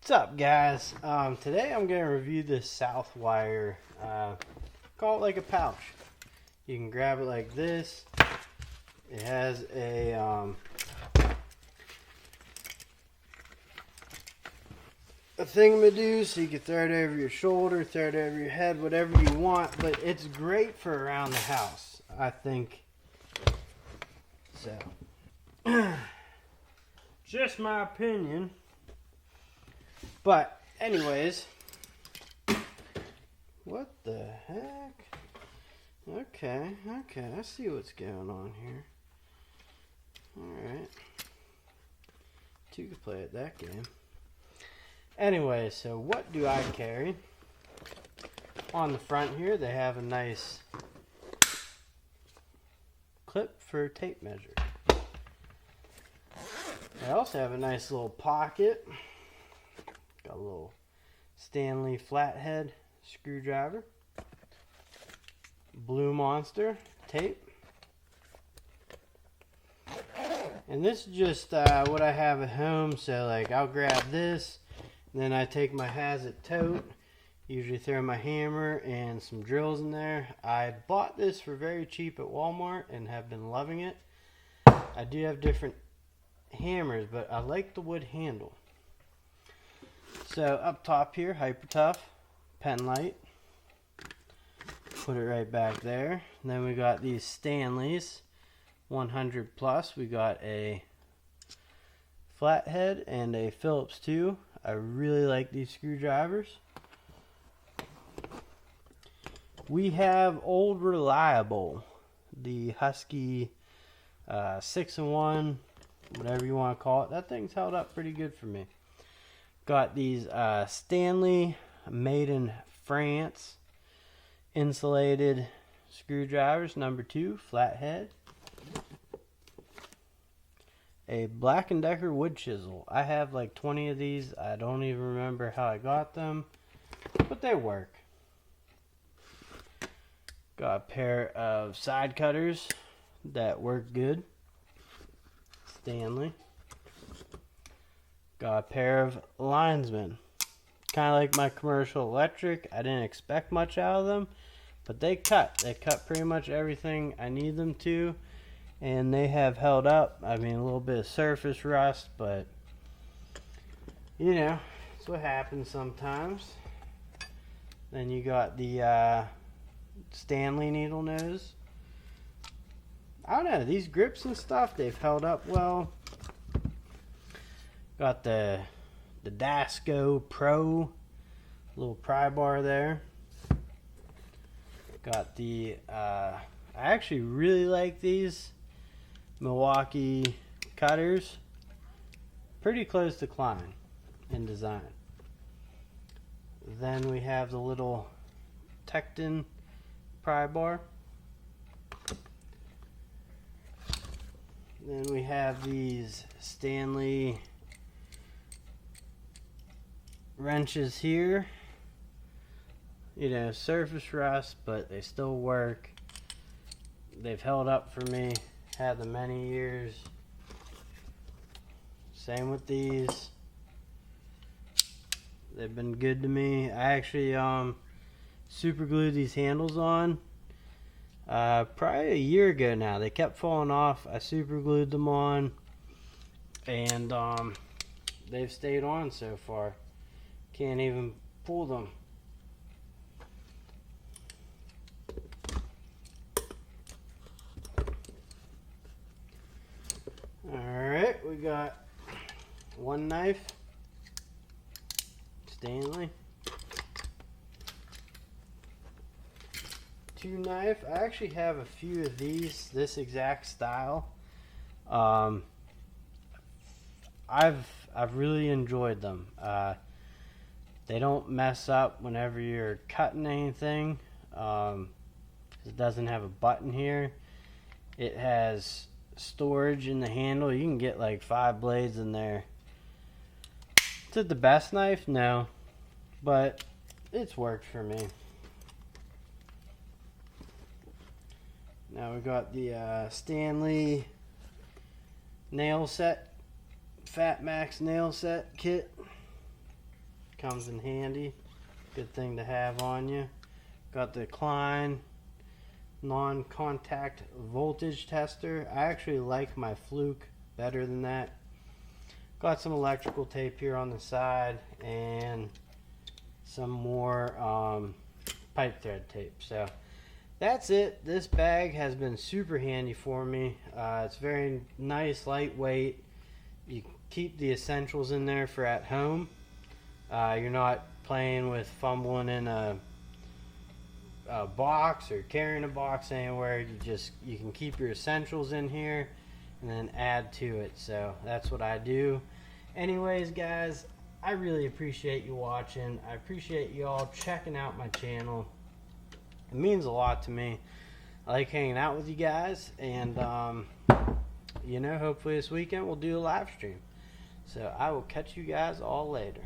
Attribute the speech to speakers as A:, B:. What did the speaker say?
A: What's up, guys? Today I'm going to review this Southwire. Call it like a pouch. You can grab it like this. It has a thingamadoo, so you can throw it over your shoulder, throw it over your head, whatever you want. But it's great for around the house, I think. So, just my opinion. But, anyways, what the heck? Okay, I see what's going on here. Alright. Two can play at that game. Anyway, so what do I carry? On the front here, they have a nice clip for tape measure. They also have a nice little pocket. Got a little Stanley flathead screwdriver. Blue Monster tape. And this is just what I have at home. So like I'll grab this. And then I take my Hazard tote. Usually throw my hammer and some drills in there. I bought this for very cheap at Walmart and have been loving it. I do have different hammers, but I like the wood handle. So up top here, Hyper Tough pen light. Put it right back there. And then we got these Stanleys 100 plus. We got a flathead and a Phillips 2. I really like these screwdrivers. We have Old Reliable, the Husky 6-in-1, whatever you want to call it. That thing's held up pretty good for me. Got these Stanley, made in France, insulated screwdrivers, number 2, flathead. A Black & Decker wood chisel. I have like 20 of these. I don't even remember how I got them, but they work. Got a pair of side cutters that work good. Stanley. Got a pair of linesmen. Kind of like my commercial electric. I didn't expect much out of them, but they cut. They cut pretty much everything I need them to, and they have held up. I mean, a little bit of surface rust, but you know, it's what happens sometimes. Then you got the Stanley Needlenose. I don't know, these grips and stuff, they've held up well. Got the Dasco Pro little pry bar there. Got the I actually really like these Milwaukee cutters. Pretty close to Klein in design. Then we have the little Tecton pry bar. Then we have these Stanley Wrenches here. You know, surface rust, but they still work. They've held up for me. Had them many years. Same with these. They've been good to me. I actually super glued these handles on probably a year ago now. They kept falling off. I super glued them on, and they've stayed on so far. Can't even pull them. Alright, we got one knife, Stanley. Two knife. I actually have a few of these, this exact style. I've really enjoyed them. They don't mess up whenever you're cutting anything. It doesn't have a button here. It has storage in the handle. You can get like 5 blades in there. Is it the best knife? No, but it's worked for me. Now we got the Stanley nail set, Fat Max nail set kit. comes in handy. Good thing to have on you. Got the Klein non-contact voltage tester. I actually like my Fluke better than that. Got some electrical tape here on the side and some more pipe thread tape. So that's it. This bag has been super handy for me. It's very nice, lightweight. You keep the essentials in there for at home. You're not playing with fumbling in a box or carrying a box anywhere. You can keep your essentials in here and then add to it. So that's what I do. Anyways, guys, I really appreciate you watching. I appreciate you all checking out my channel. It means a lot to me. I like hanging out with you guys, and you know, hopefully this weekend we'll do a live stream. So I will catch you guys all later.